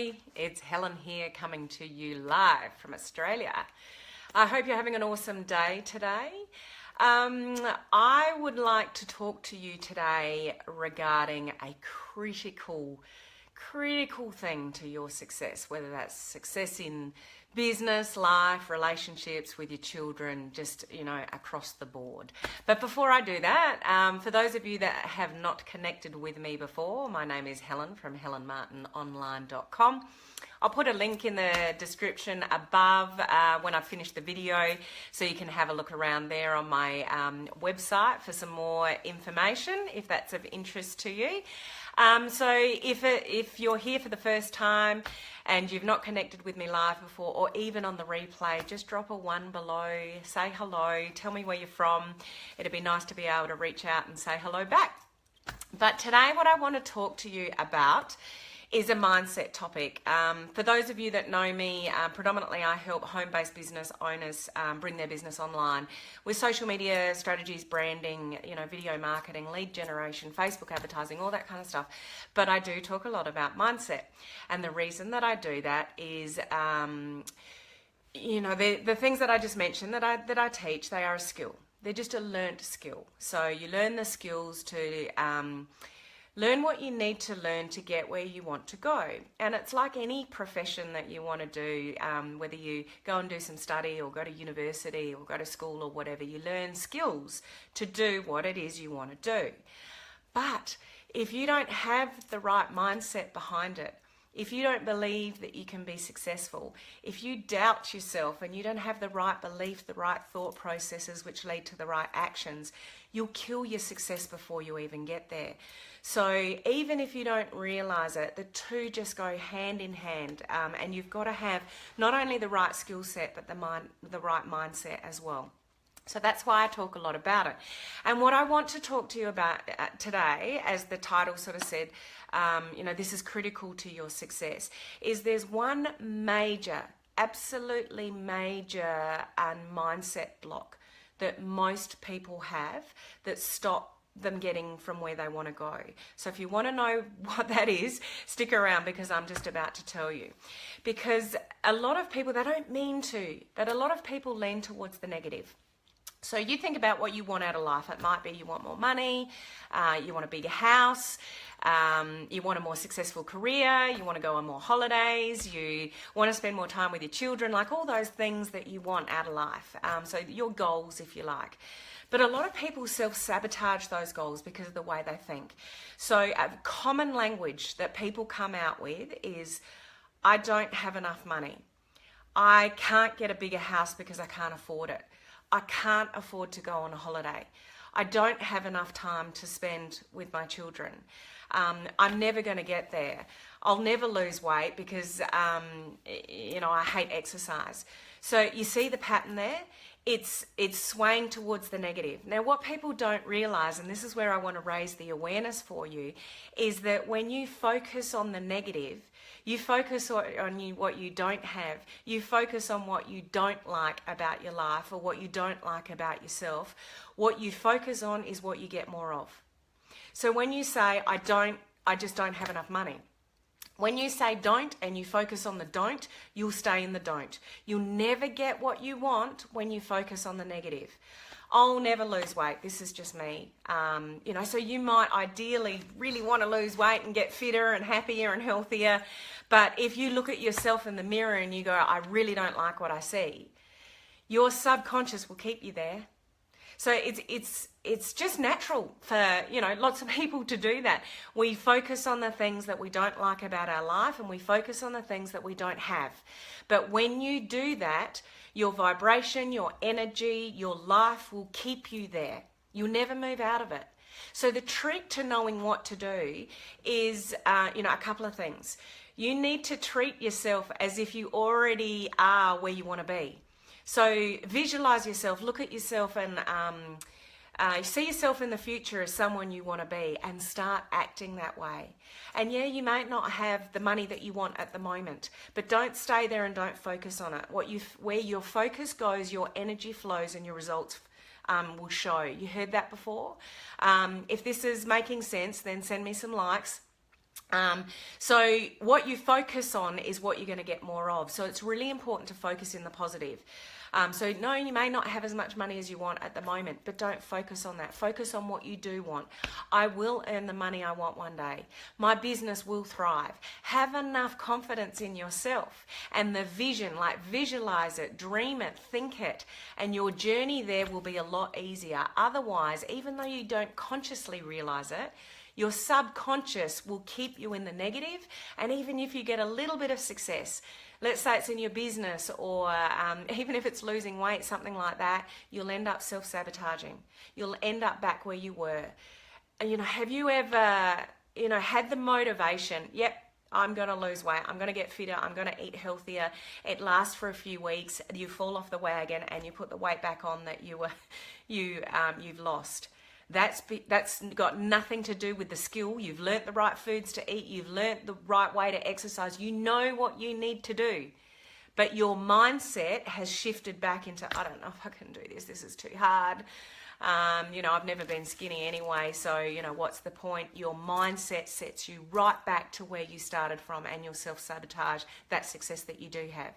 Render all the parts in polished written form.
everybody, it's Helen here coming to you live from Australia. I hope you're having an awesome day today. I would like to talk to you today regarding a critical thing to your success, whether that's success in business, life, relationships with your children, just, across the board. But before I do that, for those of you that have not connected with me before, my name is Helen from helenmartinonline.com. I'll put a link in the description above when I finish the video, so you can have a look around there on my website for some more information if that's of interest to you. So if you're here for the first time and you've not connected with me live before, or even on the replay, just drop a 1 below, say hello, tell me where you're from. It'd be nice to be able to reach out and say hello back. But today what I want to talk to you about is a mindset topic. For those of you that know me, predominantly I help home-based business owners bring their business online with social media strategies, branding, video marketing, lead generation, Facebook advertising, all that kind of stuff. But I do talk a lot about mindset. And the reason that I do that is, the things that I just mentioned that I teach, they are a skill. They're just a learnt skill. So you learn the skills to learn what you need to learn to get where you want to go. And it's like any profession that you want to do, whether you go and do some study or go to university or go to school or whatever, you learn skills to do what it is you want to do. But if you don't have the right mindset behind it, if you don't believe that you can be successful, if you doubt yourself and you don't have the right belief, the right thought processes which lead to the right actions, you'll kill your success before you even get there. So even if you don't realize it, the two just go hand in hand, and you've got to have not only the right skill set, but the right mindset as well. So that's why I talk a lot about it. And what I want to talk to you about today, as the title sort of said, this is critical to your success, is there's one major, absolutely major mindset block that most people have that stop them getting from where they want to go. So if you want to know what that is, stick around, because I'm just about to tell you. Because a lot of people, they don't mean to, but a lot of people lean towards the negative. So you think about what you want out of life. It might be you want more money, you want a bigger house, you want a more successful career, you want to go on more holidays, you want to spend more time with your children, like all those things that you want out of life. So your goals, if you like. But a lot of people self-sabotage those goals because of the way they think. So a common language that people come out with is, I don't have enough money. I can't get a bigger house because I can't afford it. I can't afford to go on a holiday. I don't have enough time to spend with my children. I'm never going to get there. I'll never lose weight because, I hate exercise. So you see the pattern there? It's swaying towards the negative. Now, what people don't realize, and this is where I want to raise the awareness for you, is that when you focus on the negative, you focus on what you don't have, you focus on what you don't like about your life or what you don't like about yourself, what you focus on is what you get more of. So when you say, I just don't have enough money, when you say don't and you focus on the don't, you'll stay in the don't. You'll never get what you want when you focus on the negative. I'll never lose weight. This is just me. So you might ideally really want to lose weight and get fitter and happier and healthier. But if you look at yourself in the mirror and you go, I really don't like what I see, your subconscious will keep you there. So it's just natural for, lots of people to do that. We focus on the things that we don't like about our life, and we focus on the things that we don't have. But when you do that, your vibration, your energy, your life will keep you there. You'll never move out of it. So the trick to knowing what to do is, a couple of things. You need to treat yourself as if you already are where you want to be. So visualize yourself, look at yourself, and see yourself in the future as someone you want to be, and start acting that way. And yeah, you might not have the money that you want at the moment, but don't stay there and don't focus on it. Where your focus goes, your energy flows and your results will show. You heard that before? If this is making sense, then send me some likes. So what you focus on is what you're going to get more of. So it's really important to focus in the positive. So no, you may not have as much money as you want at the moment, but don't focus on that. Focus on what you do want. I will earn the money I want one day. My business will thrive. Have enough confidence in yourself and the vision, like visualize it, dream it, think it, and your journey there will be a lot easier. Otherwise, even though you don't consciously realize it, your subconscious will keep you in the negative, and even if you get a little bit of success, let's say it's in your business or even if it's losing weight, something like that, you'll end up self-sabotaging. You'll end up back where you were. And, have you ever, had the motivation, yep, I'm going to lose weight, I'm going to get fitter, I'm going to eat healthier. It lasts for a few weeks, you fall off the wagon and you put the weight back on that you've lost. That's got nothing to do with the skill. You've learnt the right foods to eat. You've learnt the right way to exercise. You know what you need to do. But your mindset has shifted back into, I don't know if I can do this. This is too hard. I've never been skinny anyway. So, what's the point? Your mindset sets you right back to where you started from, and you'll self-sabotage that success that you do have.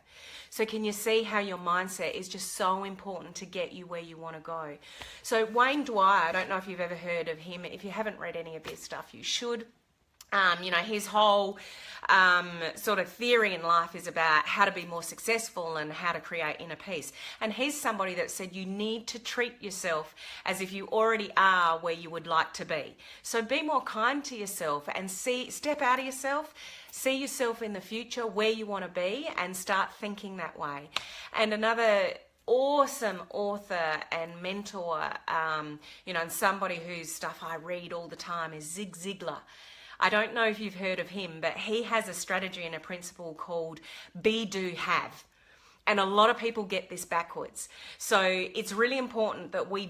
So can you see how your mindset is just so important to get you where you want to go? So Wayne Dwyer, I don't know if you've ever heard of him. If you haven't read any of his stuff, you should. His whole sort of theory in life is about how to be more successful and how to create inner peace. And he's somebody that said you need to treat yourself as if you already are where you would like to be. So be more kind to yourself and step out of yourself, see yourself in the future where you want to be, and start thinking that way. And another awesome author and mentor, and somebody whose stuff I read all the time is Zig Zigler. I don't know if you've heard of him, but he has a strategy and a principle called be, do, have. And a lot of people get this backwards. So it's really important that we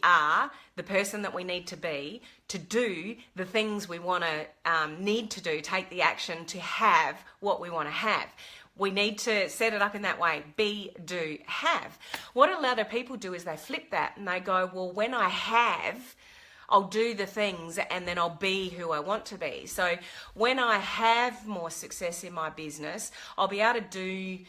are the person that we need to be, to do the things we want to need to do, take the action to have what we want to have. We need to set it up in that way, be, do, have. What a lot of people do is they flip that and they go, well, when I have, I'll do the things and then I'll be who I want to be. So when I have more success in my business, I'll be able to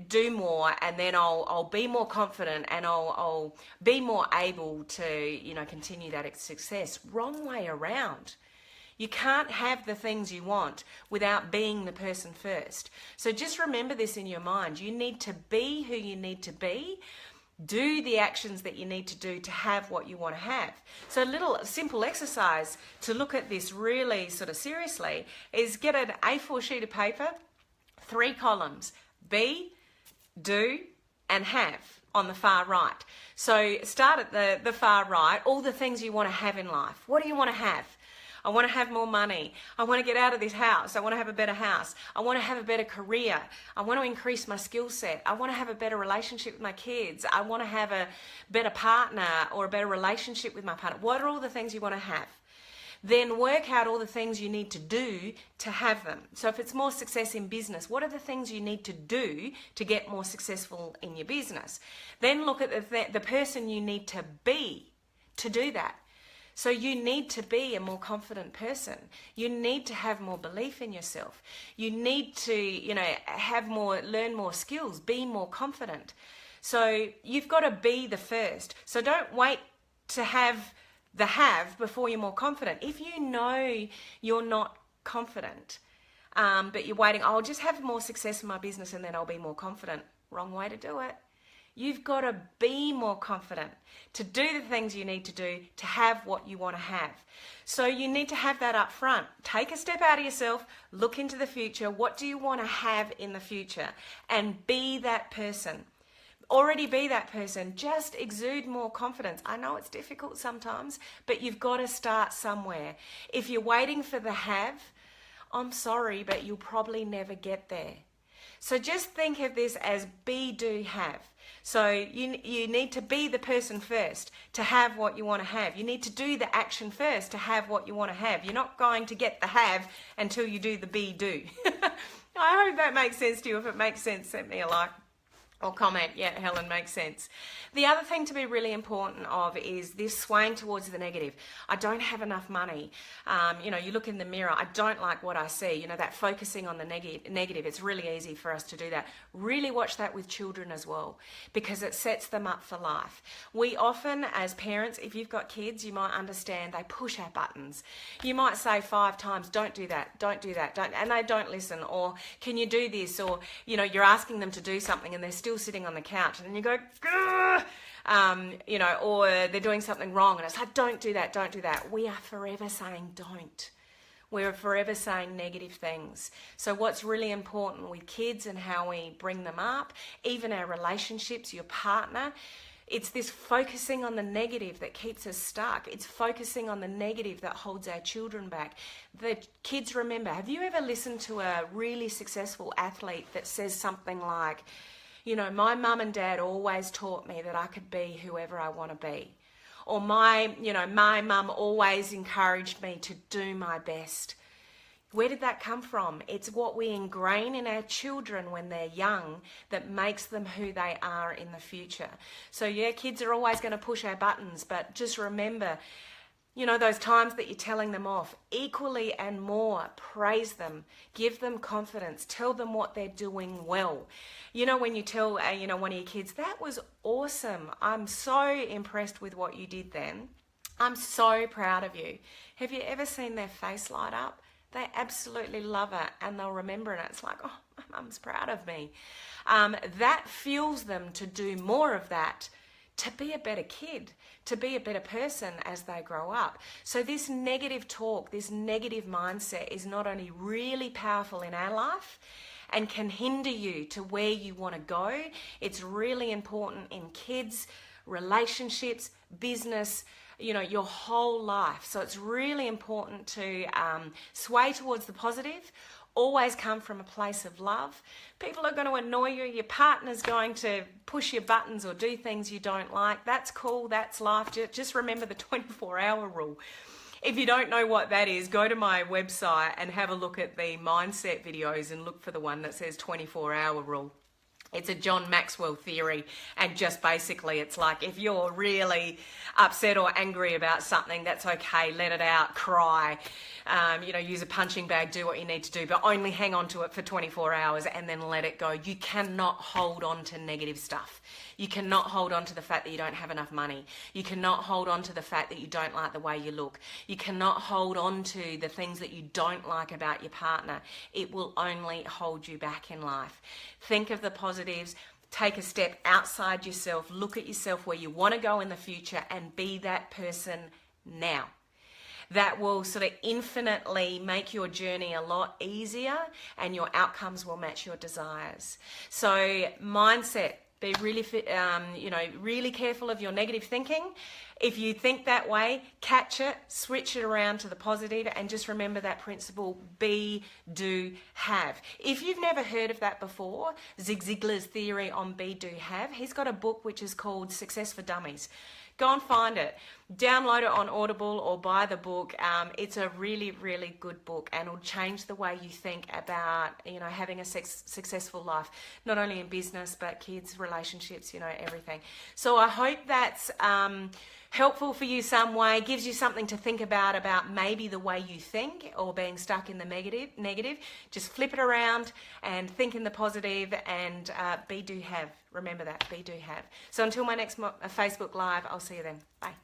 do more, and then I'll be more confident and I'll be more able to, continue that success. Wrong way around. You can't have the things you want without being the person first. So just remember this in your mind. You need to be who you need to be. Do the actions that you need to do to have what you want to have. So a little simple exercise to look at this really sort of seriously is get an A4 sheet of paper, 3 columns, be, do, and have on the far right. So start at the far right, all the things you want to have in life. What do you want to have? I want to have more money. I want to get out of this house. I want to have a better house. I want to have a better career. I want to increase my skill set. I want to have a better relationship with my kids. I want to have a better partner or a better relationship with my partner. What are all the things you want to have? Then work out all the things you need to do to have them. So if it's more success in business, what are the things you need to do to get more successful in your business? Then look at the person you need to be to do that. So you need to be a more confident person. You need to have more belief in yourself. You need to, learn more skills, be more confident. So you've got to be the first. So don't wait to have the have before you're more confident. If you know you're not confident, but you're waiting, I'll just have more success in my business and then I'll be more confident. Wrong way to do it. You've got to be more confident to do the things you need to do to have what you want to have. So you need to have that up front. Take a step out of yourself, look into the future. What do you want to have in the future? And be that person. Already be that person. Just exude more confidence. I know it's difficult sometimes, but you've got to start somewhere. If you're waiting for the have, I'm sorry, but you'll probably never get there. So just think of this as be, do, have. So you need to be the person first to have what you want to have. You need to do the action first to have what you want to have. You're not going to get the have until you do the be, do. I hope that makes sense to you. If it makes sense, send me a like. Or comment. Yeah, Helen, makes sense. The other thing to be really important of is this swaying towards the negative. I don't have enough money. You look in the mirror, I don't like what I see. That focusing on the negative, it's really easy for us to do that. Really watch that with children as well, because it sets them up for life. We often, as parents, if you've got kids, you might understand they push our buttons. You might say 5 times, don't do that, don't do that, don't, and they don't listen. Or can you do this? Or, you're asking them to do something and they're still sitting on the couch, and then you go, or they're doing something wrong, and it's like, don't do that, don't do that. We are forever saying don't. We're forever saying negative things. So what's really important with kids and how we bring them up, even our relationships, your partner, it's this focusing on the negative that keeps us stuck. It's focusing on the negative that holds our children back. The kids remember, have you ever listened to a really successful athlete that says something like, my mum and dad always taught me that I could be whoever I want to be. Or my mum always encouraged me to do my best. Where did that come from? It's what we ingrain in our children when they're young that makes them who they are in the future. So yeah, kids are always going to push our buttons, but just remember, those times that you're telling them off, equally and more, praise them, give them confidence, tell them what they're doing well. When you tell, one of your kids, that was awesome. I'm so impressed with what you did then. I'm so proud of you. Have you ever seen their face light up? They absolutely love it, and they'll remember it. It's like, oh, my mum's proud of me. That fuels them to do more of that, to be a better kid, to be a better person as they grow up. So this negative talk, this negative mindset is not only really powerful in our life and can hinder you to where you want to go, it's really important in kids, relationships, business, your whole life. So it's really important to sway towards the positive. Always come from a place of love. People are going to annoy you. Your partner's going to push your buttons or do things you don't like. That's cool. That's life. Just remember the 24-hour rule. If you don't know what that is, go to my website and have a look at the mindset videos and look for the one that says 24-hour rule. It's a John Maxwell theory, and just basically it's like, if you're really upset or angry about something, that's okay, let it out, cry, use a punching bag, do what you need to do, but only hang on to it for 24 hours and then let it go. You cannot hold on to negative stuff. You cannot hold on to the fact that you don't have enough money. You cannot hold on to the fact that you don't like the way you look. You cannot hold on to the things that you don't like about your partner. It will only hold you back in life. Think of the positives. Take a step outside yourself. Look at yourself where you want to go in the future and be that person now. That will sort of infinitely make your journey a lot easier, and your outcomes will match your desires. So mindset. Be really, really careful of your negative thinking. If you think that way, catch it, switch it around to the positive, and just remember that principle: be, do, have. If you've never heard of that before, Zig Zigler's theory on be, do, have, he's got a book which is called Success for Dummies. Go and find it. Download it on Audible or buy the book. It's a really, really good book, and it'll change the way you think about, having a successful life, not only in business, but kids, relationships, everything. So I hope that's helpful for you some way, gives you something to think about maybe the way you think or being stuck in the negative. Just flip it around and think in the positive, and be, do, have. Remember that, be, do, have. So until my next Facebook Live, I'll see you then. Bye.